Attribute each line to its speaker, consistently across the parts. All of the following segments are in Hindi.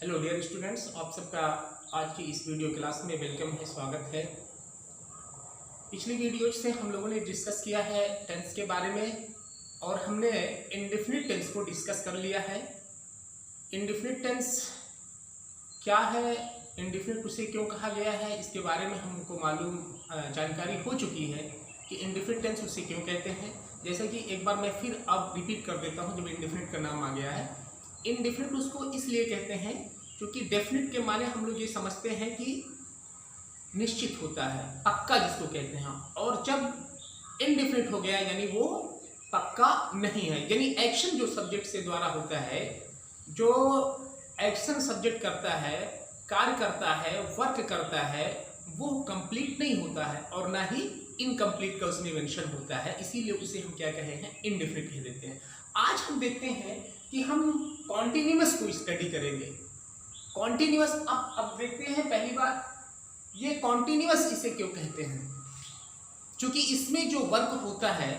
Speaker 1: हेलो डियर स्टूडेंट्स, आप सबका आज की इस वीडियो क्लास में वेलकम है, स्वागत है। पिछली वीडियो से हम लोगों ने डिस्कस किया है टेंस के बारे में और हमने इंडेफिनिट टेंस को डिस्कस कर लिया है। इंडेफिनिट टेंस क्या है, इंडेफिनिट उसे क्यों कहा गया है, इसके बारे में हमको मालूम जानकारी हो चुकी है कि इंडेफिनिट टेंस उसे क्यों कहते हैं। जैसे कि एक बार मैं फिर अब रिपीट कर देता हूँ, जब इंडेफिनिट का नाम आ गया है। इंडेफिनिट उसको इसलिए कहते हैं क्योंकि डेफिनिट के माने हम लोग ये समझते हैं कि निश्चित होता है, पक्का जिसको कहते हैं। और जब इनडेफिनिट हो गया यानी वो पक्का नहीं है, यानी एक्शन जो सब्जेक्ट से द्वारा होता है, जो एक्शन सब्जेक्ट करता है, कार्य करता है, वर्क करता है, वो कंप्लीट नहीं होता है और ना ही इनकम्प्लीट का उसमें मेंशन होता है। इसीलिए उसे हम क्या कहे हैं, इनडेफिनिट कह देते हैं। आज हम देखते हैं कि हम कॉन्टिन्यूअस को स्टडी करेंगे। कॉन्टिन्यूअस अब देखते हैं पहली बार ये कॉन्टिन्यूअस इसे क्यों कहते हैं, क्योंकि इसमें जो वर्क होता है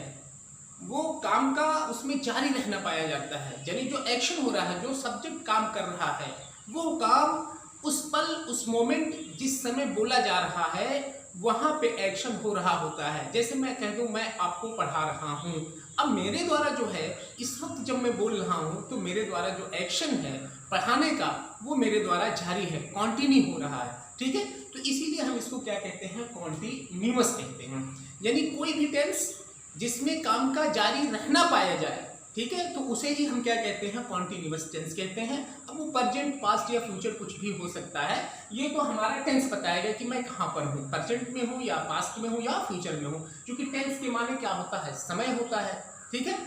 Speaker 1: वो काम का उसमें जारी रहना पाया जाता है। यानी जो एक्शन हो रहा है, जो सब्जेक्ट काम कर रहा है, वो काम उस पल, उस मोमेंट, जिस समय बोला जा रहा है वहां पे एक्शन हो रहा होता है। जैसे मैं कह दूं मैं आपको पढ़ा रहा हूं, अब मेरे द्वारा जो है इस वक्त जब मैं बोल रहा हूं तो मेरे द्वारा जो एक्शन है पढ़ाने का वो मेरे द्वारा जारी है, कॉन्टिन्यू हो रहा है। ठीक है, तो इसीलिए हम इसको क्या कहते हैं, कॉन्टिन्यूअस कहते हैं। यानी कोई भी टेंस जिसमें काम का जारी रहना पाया जाए, ठीक है, तो उसे ही हम क्या कहते हैं, कॉन्टिन्यूअस टेंस कहते हैं। अब वो प्रेजेंट, पास्ट या फ्यूचर कुछ भी हो सकता है। ये तो हमारा टेंस बताएगा कि मैं कहाँ पर हूँ, प्रेजेंट में हूँ या पास्ट में हूँ या फ्यूचर में हूँ, क्योंकि टेंस के माने क्या होता है, समय होता है। ठीक है,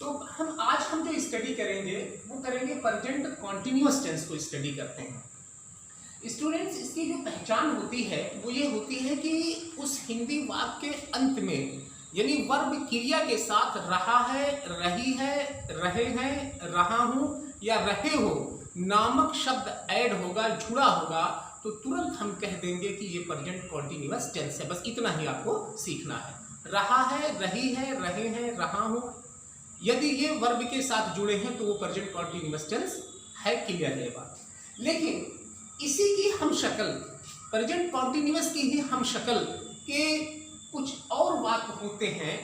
Speaker 1: तो हम जो स्टडी करेंगे वो करेंगे प्रेजेंट कॉन्टिन्यूअस टेंस को स्टडी करते हैं। स्टूडेंट्स, इसकी जो पहचान होती है वो ये होती है कि उस हिंदी वाक्य के अंत में यानी वर्ब क्रिया के साथ रहा है, रही है, रहे हैं, रहा हूं या रहे हो नामक शब्द ऐड होगा, जुड़ा होगा, तो तुरंत हम कह देंगे कि ये प्रेजेंट कॉन्टिन्यूअस टेंस है। बस इतना ही आपको सीखना है। रहा है, रही है, रहे हैं, रहा हूं, यदि ये वर्ब के साथ जुड़े हैं तो वो प्रेजेंट कॉन्टिन्यूअस टेंस है। क्लियर है बात। लेकिन इसी की हम शक्ल, प्रेजेंट कॉन्टिन्यूअस की ही हम शक्ल के कुछ और वाक्य होते हैं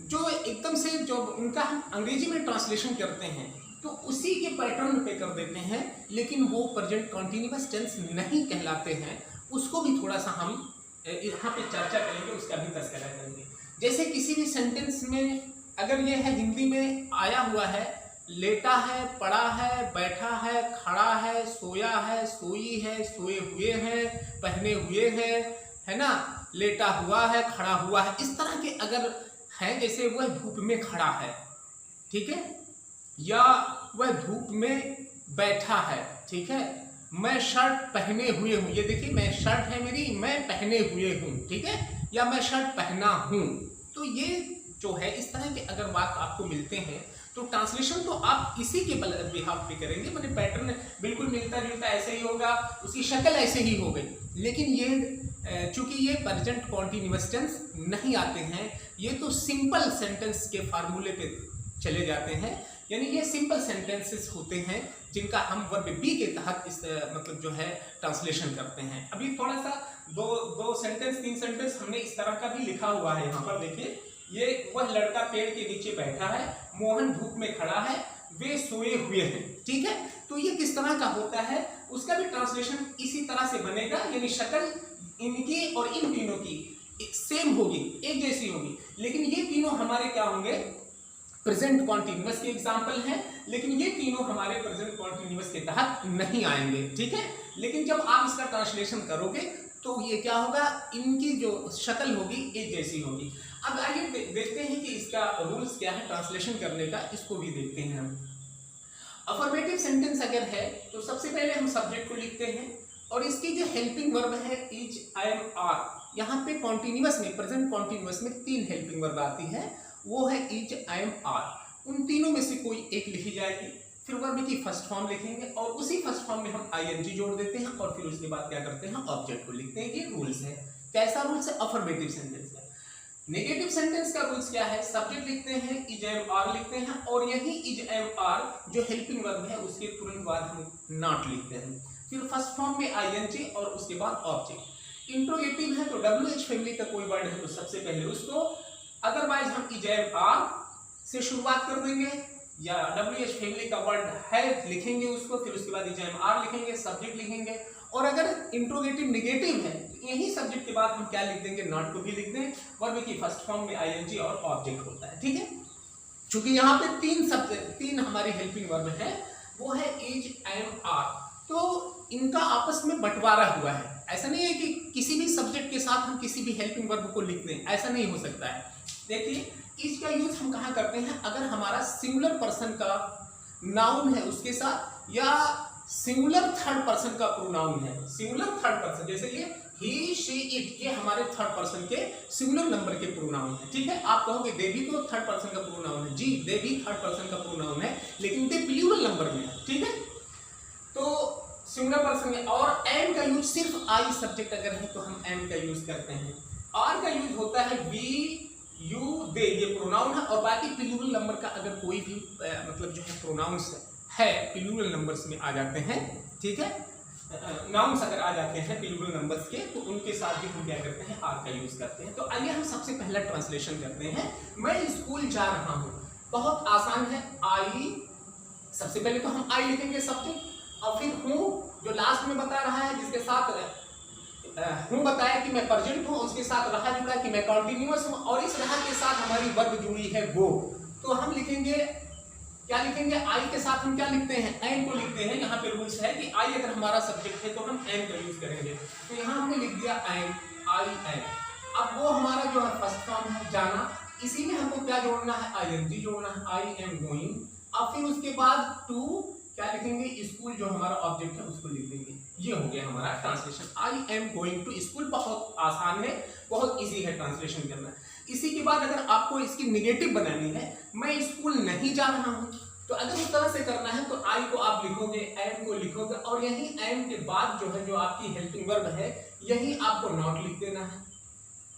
Speaker 1: जो एकदम से, जो उनका हम अंग्रेजी में ट्रांसलेशन करते हैं तो उसी के पैटर्न पे कर देते हैं, लेकिन वो प्रेजेंट कॉन्टिन्यूअस टेंस नहीं कहलाते हैं। उसको भी थोड़ा सा हम यहाँ पे चर्चा करेंगे, उसका भी तस्करा करेंगे। जैसे किसी भी सेंटेंस में अगर ये है, हिंदी में आया हुआ है, लेटा है, पड़ा है, बैठा है, खड़ा है, सोया है, सोई है, सोए हुए हैं, पहने हुए हैं, है ना, लेटा हुआ है, खड़ा हुआ है, इस तरह के अगर है, जैसे वह धूप में खड़ा है, ठीक है, या वह धूप में बैठा है, ठीक है, मैं शर्ट पहने हुए हूं, ये देखिए मैं शर्ट है मेरी, मैं पहने हुए हूं, ठीक है, या मैं शर्ट पहना हूं। तो ये जो है इस तरह के अगर वाक्य आपको मिलते हैं तो ट्रांसलेशन तो आप इसी के बिहाफ पे करेंगे, मतलब पैटर्न बिल्कुल मिलता जुलता ऐसे ही होगा, उसकी शक्ल ऐसे ही हो गई। लेकिन ये चूंकि ये प्रेजेंट कॉन्टिन्यूअस टेंस नहीं आते हैं, ये तो सिंपल सेंटेंस के फार्मूले पे चले जाते हैं। यानी ये सिंपल सेंटेंसेस होते हैं जिनका हम वर्ब बी के तहत इस मतलब जो है ट्रांसलेशन करते हैं। अभी थोड़ा सा दो सेंटेंस, 3 सेंटेंस हमने इस तरह का भी लिखा हुआ है। यहाँ पर देखिए, ये वह लड़का पेड़ के नीचे बैठा है, मोहन धूप में खड़ा है, वे सोए हुए हैं, ठीक है। तो ये किस तरह का होता है, उसका भी ट्रांसलेशन इसी तरह से बनेगा। यानी शक्ल इनकी और इन तीनों की सेम होगी, एक जैसी होगी, लेकिन ये तीनों हमारे क्या होंगे, प्रेजेंट कॉन्टिन्यूअस के एग्जाम्पल हैं, लेकिन ये तीनों हमारे प्रेजेंट कॉन्टिन्यूअस के तहत नहीं आएंगे, ठीक है। लेकिन जब आप इसका ट्रांसलेशन करोगे तो ये क्या होगा, इनकी जो शक्ल होगी एक जैसी होगी। अब आइए देखते हैं कि इसका रूल्स क्या है ट्रांसलेशन करने का, इसको भी देखते हैं हम। अफर्मेटिव सेंटेंस अगर है तो सबसे पहले हम सब्जेक्ट को लिखते हैं और इसकी जो हेल्पिंग वर्ब है इज, आई एम, आर, यहाँ पे कॉन्टिन्यूअस में, प्रेजेंट कॉन्टिन्यूअस में 3 हेल्पिंग वर्ब आती है, वो है इज, आई एम, आर। उन तीनों में से कोई एक लिखी जाएगी, फिर वर्ब की फर्स्ट फॉर्म लिखेंगे और उसी फर्स्ट फॉर्म में हम आईएनजी जोड़ देते हैं और फिर उसके बाद क्या करते हैं, ऑब्जेक्ट को लिखते हैं। ये रूल्स है। कैसा रूल्स है, अफर्मेटिव सेंटेंस का। नेगेटिव सेंटेंस का रूल्स क्या है, सब्जेक्ट लिखते हैं, इज एम आर लिखते हैं और यही इज एम आर जो हेल्पिंग वर्ब है उसके तुरंत बाद हम नॉट लिखते हैं। फिर फर्स्ट फॉर्म में आईएनजी और उसके बाद ऑब्जेक्ट। इंट्रोगेटिव है तो डब्ल्यूएच फैमिली का कोई वर्ड है तो सबसे पहले उसको, अदरवाइज हम इज एम आर से शुरुआत कर देंगे या डब्ल्यूएच फैमिली का वर्ड है लिखेंगे उसको, फिर उसके बाद इज एम आर लिखेंगे, सब्जेक्ट लिखेंगे। और अगर इंट्रोगेटिव नेगेटिव है यही सब्जेक्ट के बाद हम क्या लिख देंगे, नॉट को भी लिख दें। वर्ब की फर्स्ट फॉर्म में आईएनजी और ऑब्जेक्ट होता है, ठीक है। क्योंकि यहाँ पे तीन हमारी हेल्पिंग वर्ब है, वो है इज एम आर, तो इनका आपस में बंटवारा हुआ है। ऐसा नहीं है कि किसी भी सब्जेक्ट के साथ हम किसी भी हेल्पिंग वर्ब को लिख दें, ऐसा नहीं हो सकता है। देखिए इज का यूज हम कहाँ करते हैं, अगर हमारा सिंगुलर पर्सन का नाउन है उसके साथ, या सिंगुलर थर्ड पर्सन का प्रोनाउन है। सिंगुलर थर्ड पर्सन जैसे ये ही शी इट, ये हमारे थर्ड पर्सन के सिंगुलर नंबर के प्रोनाउन है, ठीक है। आप कहोगे दे भी तो थर्ड पर्सन का प्रोनाउन है, जी दे भी थर्ड पर्सन का प्रोनाउन है, लेकिन दे प्लूरल नंबर में है, ठीक है। तो सिंगुलर पर्सन में, और एम का यूज सिर्फ आई सब्जेक्ट अगर है तो हम एम का यूज करते हैं। आर का यूज होता है वी यू दे, ये प्रोनाउन है, और बाकी प्लूरल नंबर का अगर कोई भी मतलब जो है प्रोनाउंस है प्लूरल नंबर्स में आ जाते हैं, ठीक है। नाउन्स अगर आ जाते हैं प्लूरल नंबर्स के तो उनके साथ भी हम क्या करते हैं, आर का यूज करते हैं। तो आइए हम सबसे पहला ट्रांसलेशन करते हैं। मैं स्कूल जा रहा हूँ, बहुत आसान है। आई, सबसे पहले तो हम आई लिखेंगे सब्जेक्ट, और फिर हूँ जो लास्ट में बता रहा है, जिसके साथ हूँ बताया कि मैं प्रेजेंट हूँ, उसके साथ रहा जुड़ा कि मैं कॉन्टिन्यूअस हूँ, और इस रहा के साथ हमारी वर्ब जुड़ी है वो। तो हम लिखेंगे, क्या लिखेंगे, आई के साथ हम क्या लिखते हैं, एम को लिखते हैं। यहाँ पे रूल्स है कि आई अगर हमारा सब्जेक्ट है तो हम एम का यूज करेंगे। तो यहाँ हमने लिख दिया एम, आई एम। अब वो हमारा जो है फर्स्ट फॉर्म है जाना, इसी में हमको क्या जोड़ना है, आईएनजी जोड़ना है, आई एम गोइंग। अब फिर उसके बाद टू क्या लिखेंगे, स्कूल जो हमारा ऑब्जेक्ट है उसको लिख देंगे। ये हो गया हमारा translation, I am going to school. बहुत आसान है, बहुत इजी है ट्रांसलेशन करना। इसी के बाद अगर आपको इसकी नेगेटिव बनानी है, मैं स्कूल नहीं जा रहा हूँ, तो अगर उस तरह से करना है तो आई को आप लिखोगे, एम को लिखोगे, और यही एम के बाद जो है जो आपकी हेल्पिंग वर्ब है यही आपको नॉट लिख देना है।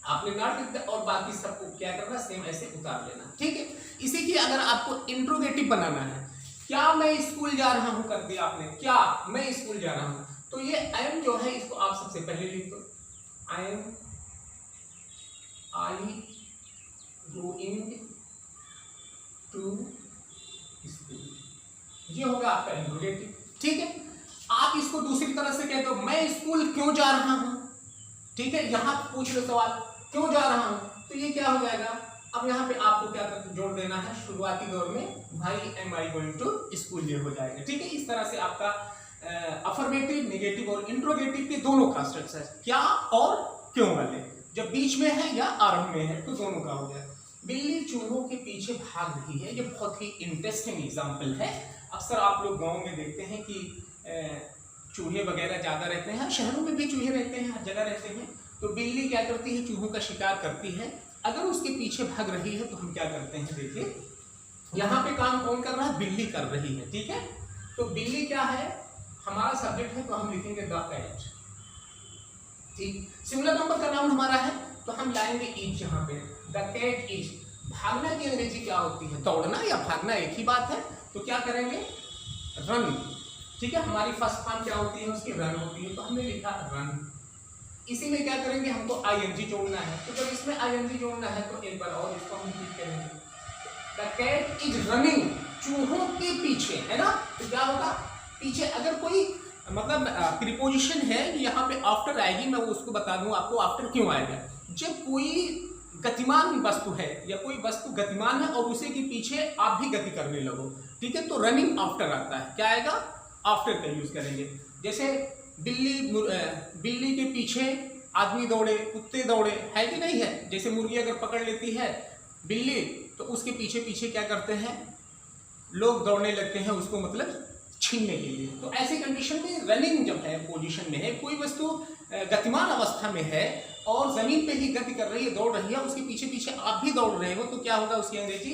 Speaker 1: आपने नॉट लिख दिया और बाकी सबको क्या करना, सेम ऐसे उतार लेना, ठीक है। इसी की अगर आपको इंट्रोगेटिव बनाना है, क्या मैं स्कूल जा रहा हूं कर दिया आपने, क्या मैं स्कूल जा रहा हूं, तो ये एम जो है इसको आप सबसे पहले लिख दो, I am I going to school, ये होगा आपका इंट्रोगेटिव, ठीक है। आप इसको दूसरी तरह से कह दो, मैं स्कूल क्यों जा रहा हूं, ठीक है। यहां पूछ लो सवाल, क्यों जा रहा हूं, तो ये क्या हो जाएगा, अब यहाँ पे आपको क्या जोड़ देना है, शुरुआती दौर में भाई am I going to school, ये हो जाएगा, ठीक है। इस तरह से आपका अफर्मेटिव, नेगेटिव और इंट्रोगेटिव के दोनों का स्ट्रक्चर है, क्या और क्यों वाले। जब बीच में है या आरंभ में है तो दोनों का हो गया। बिल्ली चूहों के पीछे भाग रही है, ये बहुत ही इंटरेस्टिंग एग्जाम्पल है। अक्सर आप लोग गाँव में देखते हैं कि चूहे वगैरह ज्यादा रहते हैं, शहरों में भी चूहे रहते हैं, हर जगह रहते हैं। तो बिल्ली क्या करती है, चूहों का शिकार करती है। अगर उसके पीछे भाग रही है तो हम क्या करते हैं, देखिए यहाँ पे काम कौन कर रहा है, बिल्ली कर रही है, ठीक है। तो बिल्ली क्या है, हमारा सब्जेक्ट है, तो हम लिखेंगे द कैट, ठीक। सिंगुलर नंबर का नाउन हमारा है तो हम लाएंगे इज, यहाँ पे द कैट इज। भागना की अंग्रेजी क्या होती है, दौड़ना या भागना एक ही बात है, तो क्या करेंगे, रन, ठीक है। हमारी फर्स्ट फॉर्म क्या होती है, उसकी रन होती है, तो हमने लिखा रन। इसी में क्या करेंगे, हमको आईएनजी जोड़ना है, तो जब इसमें आईएनजी जोड़ना है तो एक बार और इसको हम रिपीट करेंगे, द कैट इज रनिंग, चूहों के पीछे, है ना। तो क्या होगा, पीछे अगर कोई मतलब प्रीपोजिशन है यहाँ पे आफ्टर आएगी, मैं वो उसको बता दूं आपको आफ्टर क्यों आएगा। जब कोई गतिमान वस्तु है या कोई वस्तु गतिमान है और उसे के पीछे आप भी गति करने लगो, ठीक है, तो रनिंग आफ्टर आता है, क्या आएगा, आफ्टर का यूज करेंगे। जैसे बिल्ली के पीछे आदमी दौड़े, कुत्ते दौड़े, है कि नहीं है। जैसे मुर्गी अगर पकड़ लेती है बिल्ली तो उसके पीछे पीछे क्या करते हैं लोग, दौड़ने लगते हैं उसको मतलब छीनने के लिए। तो ऐसी कंडीशन में रनिंग जब है, पोजीशन में है, कोई वस्तु गतिमान अवस्था में है और जमीन पे ही गति कर रही है, दौड़ रही है, उसके पीछे पीछे आप भी दौड़ रहे हो, तो क्या होगा, उसकी अंग्रेजी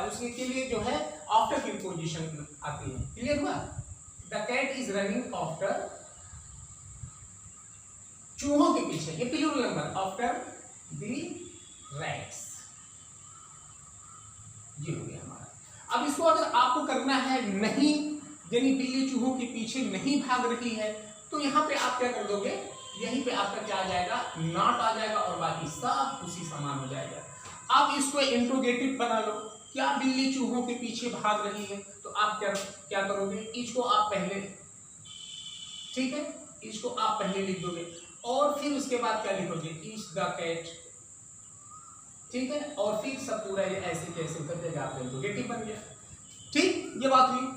Speaker 1: उसके लिए जो है आफ्टर की पोजीशन आती है। क्लियर हुआ, the cat is running after, चूहों के पीछे, ये plural number, after the rats, इसको अगर आपको करना है नहीं, यानी बिल्ली चूहों के पीछे नहीं भाग रही है, तो यहाँ पे आप क्या कर दोगे, यहीं पे आपका क्या आ जाएगा, नॉट आ जाएगा और बाकी सब उसी समान हो जाएगा। अब इसको इंट्रोगेटिव बना लो, क्या बिल्ली चूहों के पीछे भाग रही है, तो आप क्या करोगे, इसको आप पहले, ठीक है, इसको आप पहले लिख दोगे और फिर उसके बाद क्या लिखोगे, इज द कैट, ठीक है, और फिर सब पूरा ये ऐसे कैसे करके आप इंट्रोगेटिव बन गया। ठीक, ये बात हुई।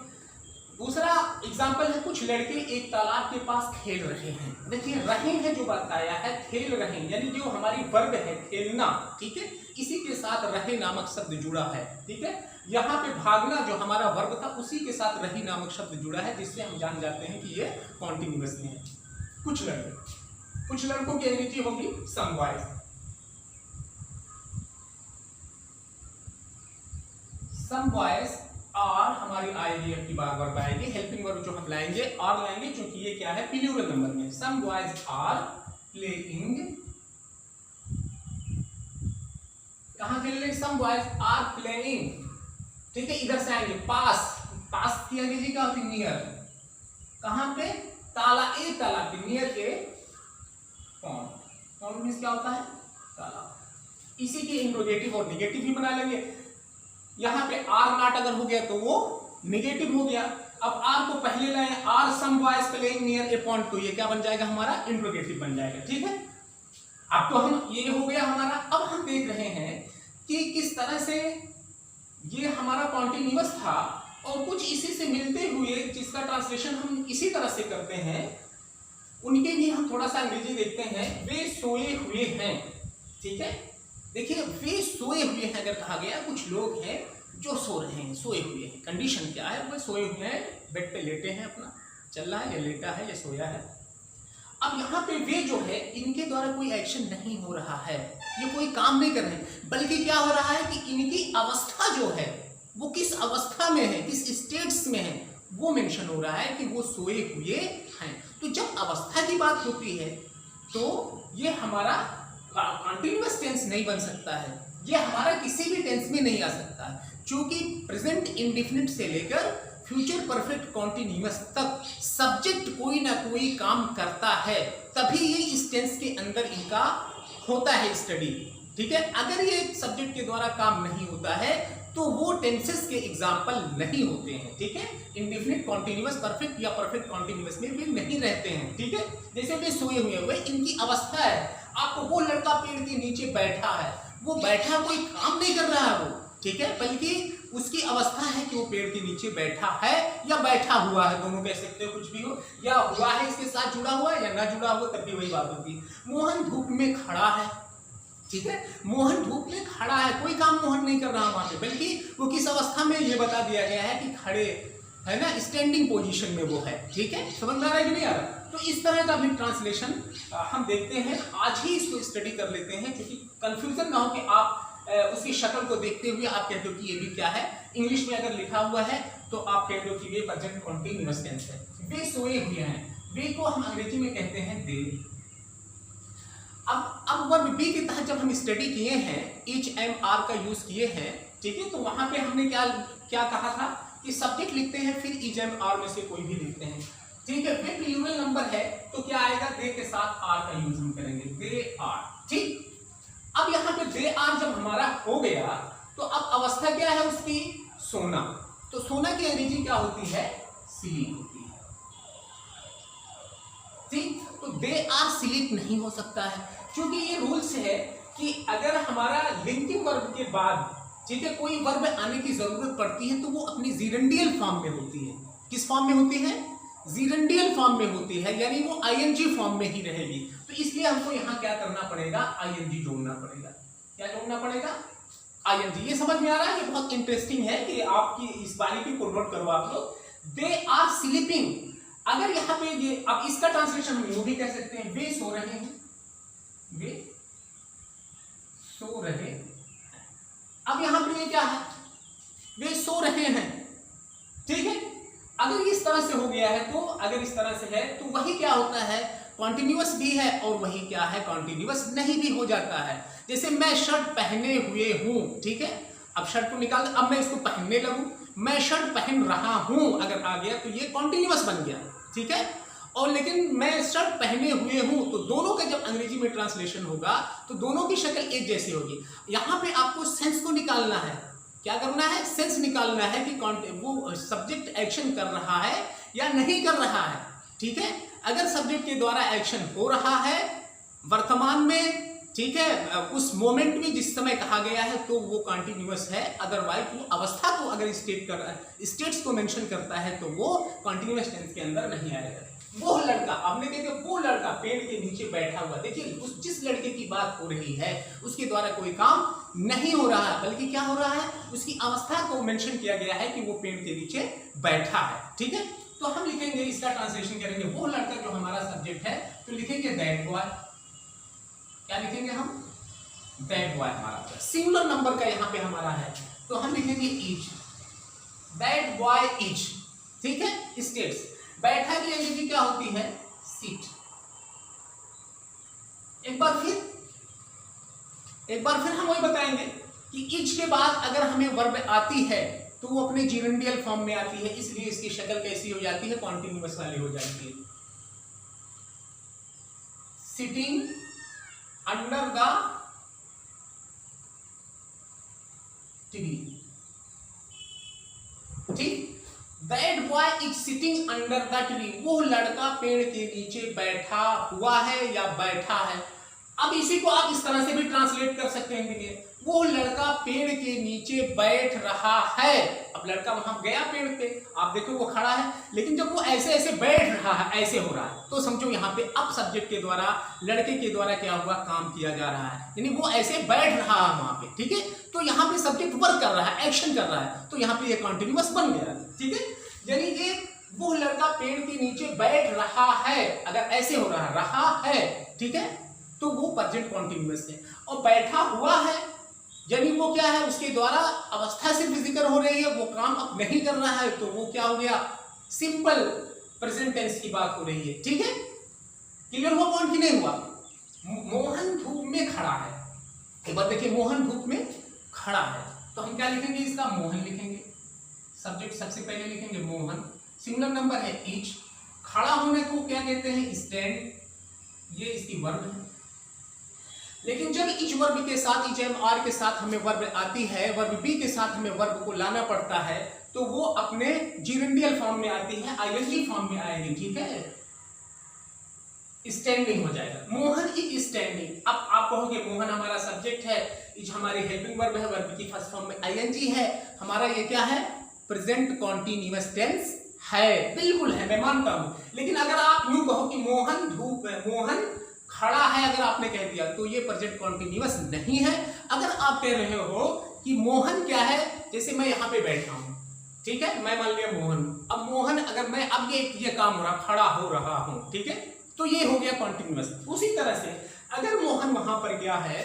Speaker 1: दूसरा एग्जाम्पल है, कुछ लड़के एक तालाब के पास खेल रहे हैं। देखिए रहे हैं जो बताया है, खेल रहे हैं, यानी जो हमारी वर्ब है खेलना, ठीक है, इसी के साथ रहे नामक शब्द जुड़ा है, ठीक है। यहाँ पे भागना जो हमारा वर्ब था उसी के साथ रही नामक शब्द जुड़ा है, जिससे हम जान जाते हैं कि ये कॉन्टिन्यूअस में है। कुछ लड़कों की अंग्रेजी होगी some boys, some boys are हमारी आएगी, अपनी बार बार आएगी, हेल्पिंग वर्ब जो हम लाएंगे आर लाएंगे, क्योंकि ये क्या है, प्लूरल नंबर में। सम बॉयज आर प्लेइंग, कहां खेल रहे, सम बॉयज आर प्लेइंग, ठीक है, इधर से आएंगे पास की अंग्रेजी क्या होती है, नियर, कहां पे, तालाब के नियर ए पॉन्ड मींस क्या होता है, तालाब। इसी के इंट्रोगेटिव और नेगेटिव भी बना लेंगे। यहाँ पे आर नॉट अगर हो गया तो वो नेगेटिव हो गया। अब आर को पहले लाए, are some boys playing near a pond, तो ये क्या बन जाएगा, हमारा इंट्रोगेटिव बन जाएगा, ठीक है। अब तो हम ये हो गया हमारा। अब हम देख रहे हैं कि किस तरह से ये हमारा कॉन्टिन्यूअस था और कुछ इसी से मिलते हुए जिसका ट्रांसलेशन हम इसी तरह से करते हैं, उनके भी हम थोड़ा सा अंग्रेजी देखते हैं। वे सोए हुए हैं, ठीक है, देखिए वे सोए हुए हैं अगर कहा गया, कुछ लोग हैं जो सो रहे हैं, सोए हुए हैं, कंडीशन क्या है, वो सोए हुए हैं, बेड पे लेटे हैं, अपना चल रहा है या लेटा है या सोया है। अब यहाँ पे वे जो है, इनके द्वारा कोई एक्शन नहीं हो रहा है, ये कोई काम नहीं कर रहे हैं, बल्कि क्या हो रहा है कि इनकी अवस्था जो है वो किस अवस्था में है, किस स्टेट्स में है, वो मेंशन हो रहा है कि वो सोए हुए हैं। तो जब अवस्था की बात होती है तो ये हमारा कंटिन्यूअस टेंस नहीं बन सकता है, ये हमारा किसी भी टेंस में नहीं आ सकता है, क्योंकि प्रेजेंट इंडेफिनिट से लेकर फ्यूचर परफेक्ट कॉन्टिन्यूअस तक सब्जेक्ट कोई ना कोई काम करता है, तभी ये इस टेंस के अंदर इनका होता है स्टडी, ठीक है। अगर ये सब्जेक्ट के द्वारा काम नहीं होता है तो वो टेंसेस के एग्जाम्पल नहीं होते हैं, ठीक है। इंडेफिनिट कॉन्टिन्यूअस परफेक्ट या परफेक्ट कॉन्टिन्यूअस में वे नहीं रहते हैं, ठीक है। जैसे वे सोए हुए इनकी अवस्था है, आपको वो लड़का पेड़ के नीचे बैठा है, वो बैठा कोई काम नहीं कर रहा है वो, ठीक है, बल्कि उसकी अवस्था है कि वो पेड़ के नीचे बैठा है या बैठा हुआ है, दोनों कह सकते हो, कुछ भी हो, या हुआ है इसके साथ जुड़ा हुआ है या ना जुड़ा हुआ, तब भी वही बात होती है। मोहन धूप में खड़ा है, ठीक है, मोहन धूप में खड़ा है, कोई काम मोहन नहीं कर रहा वहां पे, बल्कि वो किस अवस्था में ये बता दिया गया है कि खड़े है ना, स्टैंडिंग पोजीशन में वो है, ठीक है। समझ में आ रहा है कि नहीं आ रहा। तो इस तरह का भी ट्रांसलेशन हम देखते हैं, आज ही इसको स्टडी कर लेते हैं, क्योंकि कंफ्यूजन ना हो कि आप उसकी शक्ल को देखते हुए आप कहते हो कि ये भी क्या है, इंग्लिश में अगर लिखा हुआ है तो आप कहते हो कि ये प्रेजेंट कॉन्टिन्यूअस टेंस है। वे सोए हुए हैं, वे को हम अंग्रेजी में कहते हैं दे। अब वर्ब बी के तहत जब हम स्टडी किए हैं, एच एम आर का यूज किए हैं, ठीक है, तो वहां पे हमने क्या कहा था कि सब्जेक्ट लिखते हैं, फिर एच एम आर में से कोई भी लिखते हैं, ठीक है। फिर प्लूरल नंबर है तो क्या आएगा, दे के साथ आर का यूज हम करेंगे, दे आर, ठीक। अब यहाँ पे दे आर जब हमारा हो गया तो अब अवस्था क्या है उसकी, सोना, तो सोना की अंग्रेजी क्या होती है, स्लीप होती है, ठीक। तो दे आर स्लीप नहीं हो सकता है, क्योंकि ये रूल्स है कि अगर हमारा लिंकिंग वर्ब के बाद, ठीक है, कोई वर्ब आने की जरूरत पड़ती है तो वो अपनी जीरेंडियल फॉर्म में होती है। किस फॉर्म में होती है, जीरेंडियल फॉर्म में होती है, यानी वो आईएनजी फॉर्म में ही रहेगी। तो इसलिए हमको यहाँ क्या करना पड़ेगा, आईएनजी जोड़ना पड़ेगा। क्या जोड़ना पड़ेगा, आईएनजी। ये समझ में आ रहा है, ये बहुत इंटरेस्टिंग है कि आपकी इस बारीकी को नोट करो आप लोग। दे आर स्लीपिंग, अगर यहाँ पे ये, अब इसका ट्रांसलेशन हम यूं भी कह सकते हैं, वे सो रहे हैं, वे सो रहे। अब यहां पे ये क्या है, वे सो रहे हैं, ठीक है। अगर इस तरह से हो गया है तो, अगर इस तरह से है तो वही क्या होता है, कॉन्टिन्यूअस भी है और वही क्या है, कॉन्टिन्यूअस नहीं भी हो जाता है। जैसे मैं शर्ट पहने हुए हूं, ठीक है, अब शर्ट को निकाल, अब मैं इसको पहनने लगूं, मैं शर्ट पहन रहा हूं अगर आ गया तो ये कॉन्टिन्यूअस बन गया, ठीक है। और लेकिन मैं शर्ट पहने हुए हूं, तो दोनों का जब अंग्रेजी में ट्रांसलेशन होगा तो दोनों की शक्ल एक जैसी होगी। यहां पे आपको सेंस को निकालना है। क्या करना है? सेंस निकालना है कि वो सब्जेक्ट एक्शन कर रहा है या नहीं कर रहा है, ठीक है। अगर सब्जेक्ट के द्वारा एक्शन हो रहा है वर्तमान में, ठीक है, उस मोमेंट में जिस समय कहा गया है तो वो कॉन्टिन्यूअस है। अदरवाइज वो अवस्था को अगर स्टेट्स को मेंशन करता है तो वो कॉन्टिन्यूअस टेंस के अंदर नहीं आएगा। वो लड़का, आपने देखा वो लड़का पेड़ के नीचे बैठा हुआ, देखिए उस जिस लड़के की बात हो रही है उसके द्वारा कोई काम नहीं हो रहा है, बल्कि क्या हो रहा है, उसकी अवस्था को मेंशन किया गया है कि वो पेड़ के नीचे बैठा है, ठीक है। तो हम लिखेंगे, इसका ट्रांसलेशन करेंगे, वो लड़का जो हमारा सब्जेक्ट है, तो लिखेंगे दैट बॉय। क्या लिखेंगे हम? दैट बॉय हमारा सिंगुलर नंबर का यहां पे हमारा है, तो हम लिखेंगे इज। दैट बॉय इज, ठीक है। स्टेट्स, बैठा की अंग्रेजी क्या होती है? सीट। एक बार फिर हम वही बताएंगे कि इज के बाद अगर हमें वर्ब आती है तो वो अपने जिरेंडियल फॉर्म में आती है, इसलिए इसकी शक्ल कैसी हो जाती है? कॉन्टिन्यूअस वाली हो जाती है। सिटिंग अंडर द ट्री, ठीक। That boy is sitting under the tree, वो लड़का पेड़ के नीचे बैठा हुआ है या बैठा है। अब इसी को आप इस तरह से भी ट्रांसलेट कर सकते हैं, वो लड़का पेड़ के नीचे बैठ रहा है। अब लड़का वहां गया पेड़ पे, आप देखो वो खड़ा है, लेकिन जब वो ऐसे ऐसे बैठ रहा है, ऐसे हो रहा है, तो समझो यहाँ पे अब सब्जेक्ट के द्वारा, लड़के के द्वारा क्या हुआ? काम किया जा रहा है, यानी वो ऐसे बैठ रहा है वहां पे, ठीक है। तो यहाँ पे सब्जेक्ट वर्क कर रहा है, एक्शन कर रहा है, तो यहाँ पे ये कॉन्टिन्यूअस बन गया, ठीक है। यानी कि वो लड़का पेड़ के नीचे बैठ रहा है, अगर ऐसे हो रहा है, ठीक है, तो वो प्रेजेंट कॉन्टिन्यूअस है। और बैठा हुआ है यानी वो क्या है? उसके द्वारा अवस्था सिर्फ जिक्र हो रही है, वो काम अब नहीं कर रहा है, तो वो क्या हो गया? सिंपल प्रेजेंट टेंस की बात हो रही है, ठीक है। क्लियर हुआ पॉइंट कि नहीं हुआ? मोहन धूप में खड़ा है, एक बार देखिए, मोहन धूप में खड़ा है, तो हम क्या लिखेंगे? इसका मोहन लिखेंगे। सब्जेक्ट सबसे पहले लिखेंगे मोहन, सिंगुलर नंबर है इच। खड़ा होने को क्या कहते हैं? स्टैंड, ये इसकी वर्ब है। लेकिन जब इच वर्ब के साथ, इच एम आर के साथ हमें वर्ब आती है, वर्ब बी के साथ हमें वर्ब को लाना पड़ता है, तो वो अपने जिरेंडियल फॉर्म में आती है, आईएनजी फॉर्म में आएगी, ठीक है। स्टैंडिंग हो जाएगा, मोहन इज स्टैंडिंग। अब आप कहोगे मोहन हमारा सब्जेक्ट है, इज हमारी हेल्पिंग वर्ब है, वर्ब की फर्स्ट फॉर्म में आईएनजी है, हमारा ये क्या है? प्रेजेंट कॉन्टिन्यूअस टेंस है, बिल्कुल है, मैं मानता हूं। लेकिन अगर आप यूं कहो कि मोहन धूप है, मोहन खड़ा है, अगर आपने कह दिया तो ये प्रेजेंट कॉन्टिन्यूअस नहीं है। अगर आप कह रहे हो कि मोहन क्या है, जैसे मैं यहाँ पे बैठा हूं, ठीक है, मैं मान लिया मोहन, अब मोहन अगर मैं अब ये काम हो रहा, खड़ा हो रहा हूं, ठीक है, तो ये हो गया कॉन्टिन्यूअस। उसी तरह से अगर मोहन वहां पर गया है,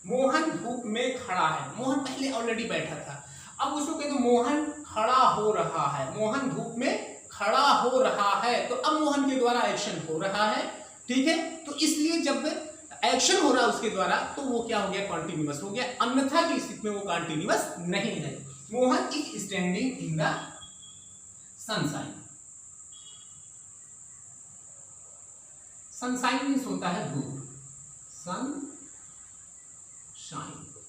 Speaker 1: मोहन धूप में खड़ा है, मोहन पहले ऑलरेडी बैठा था, अब उसको कह दो मोहन खड़ा हो रहा है, मोहन धूप में खड़ा हो रहा है, तो अब मोहन के द्वारा एक्शन हो रहा है, ठीक है। तो इसलिए जब एक्शन हो रहा है उसके द्वारा, तो वो क्या हो गया? कॉन्टिन्यूअस हो गया, अन्यथा की स्थिति में वो कॉन्टिन्यूअस नहीं है। Mohan is standing in the sunshine. Sunshine means होता है धूप, सनशाइन,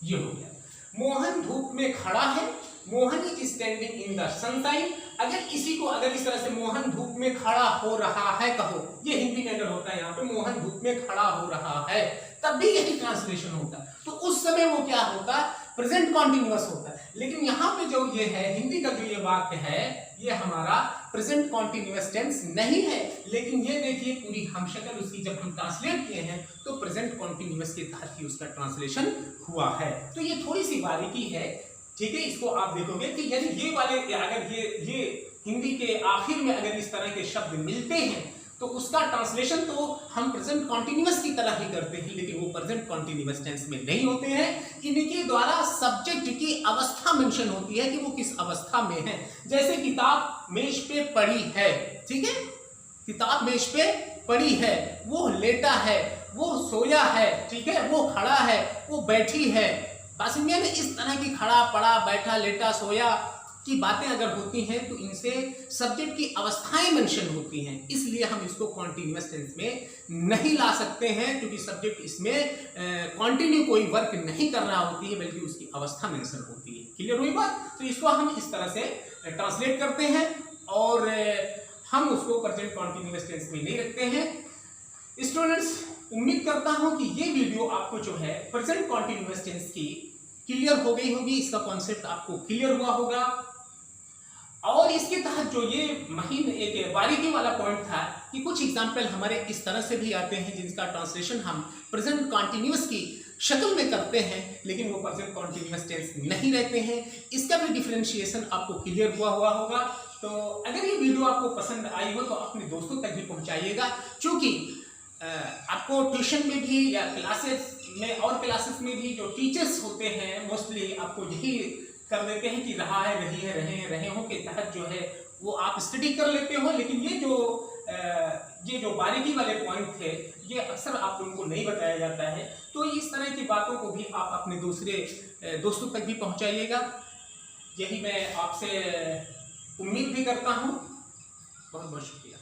Speaker 1: ये हो गया। मोहन धूप में खड़ा है, Mohan is standing in the sunshine. अगर इसी को अगर इस तरह से मोहन धूप में खड़ा हो रहा है कहो, ये हिंदी में अगर होता है यहाँ पे मोहन धूप में खड़ा हो रहा है, तब भी यही ट्रांसलेशन होता, तो उस समय वो क्या होता? प्रेजेंट कॉन्टिन्यूअस होता है। लेकिन यहाँ पे जो ये है, हिंदी का जो ये वाक्य है, ये हमारा प्रेजेंट कॉन्टिन्यूअस टेंस नहीं है, लेकिन ये देखिए पूरी हम शक्ल उसकी जब हम ट्रांसलेट किए हैं तो प्रेजेंट कॉन्टिन्यूअस के तहत ही उसका ट्रांसलेशन हुआ है। तो ये थोड़ी सी बारीकी है, ठीक है। इसको आप देखोगे कि यानी ये वाले, अगर ये हिंदी के आखिर में अगर इस तरह के शब्द मिलते हैं तो उसका ट्रांसलेशन तो हम प्रेजेंट कॉन्टिन्यूअस की तरह ही करते हैं, लेकिन वो प्रेजेंट कॉन्टिन्यूअस टेंस में नहीं होते हैं। इनके द्वारा सब्जेक्ट की अवस्था मेंशन होती है कि वो किस अवस्था में है। जैसे किताब मेज पे पड़ी है, ठीक है, किताब मेज पे पड़ी है, वो लेटा है, वो सोया है, ठीक है, वो खड़ा है, वो बैठी है। बात समझिए ना, इस तरह की खड़ा, पड़ा, बैठा, लेटा, सोया, की बातें अगर होती हैं तो इनसे सब्जेक्ट की अवस्थाएं मेंशन होती हैं, इसलिए हम इसको कॉन्टिन्यूअस टेंस में नहीं ला सकते हैं, क्योंकि सब्जेक्ट इसमें कॉन्टिन्यू कोई वर्क नहीं कर रहा होती है बल्कि उसकी अवस्था मेंशन होती है। क्लियर हुई बात? तो इसको हम इस तरह से ट्रांसलेट करते हैं और हम उसको प्रेजेंट कॉन्टिन्यूअस टेंस में नहीं रखते हैं। स्टूडेंट्स, उम्मीद करता हूं कि ये वीडियो आपको जो है प्रेजेंट कॉन्टिन्यूअस टेंस की क्लियर हो गई होगी, इसका कॉन्सेप्ट आपको क्लियर हुआ होगा। और इसके तहत जो ये एक बारीकी वाला पॉइंट था कि कुछ एग्जाम्पल हमारे इस तरह से भी आते हैं जिनका ट्रांसलेशन हम प्रेजेंट कॉन्टिन्यूअस की शक्ल में करते हैं, लेकिन वो प्रेजेंट कॉन्टिन्यूअस टेंस नहीं रहते हैं। इसका भी डिफरेंशिएशन आपको क्लियर हुआ होगा। तो अगर ये वीडियो आपको पसंद आई हो तो अपने दोस्तों तक भी पहुंचाइएगा, क्योंकि आपको ट्यूशन में भी या क्लासेस में और क्लासेस में भी जो टीचर्स होते हैं मोस्टली आपको यही कर देते हैं कि रहा है, रही है, रहे हो के तहत जो है वो आप स्टडी कर लेते हो, लेकिन ये जो बारीकी वाले पॉइंट थे ये अक्सर आप लोगों को नहीं बताया जाता है। तो इस तरह की बातों को भी आप अपने दूसरे दोस्तों तक भी पहुंचाइएगा, यही मैं आपसे उम्मीद भी करता हूं। बहुत बहुत शुक्रिया।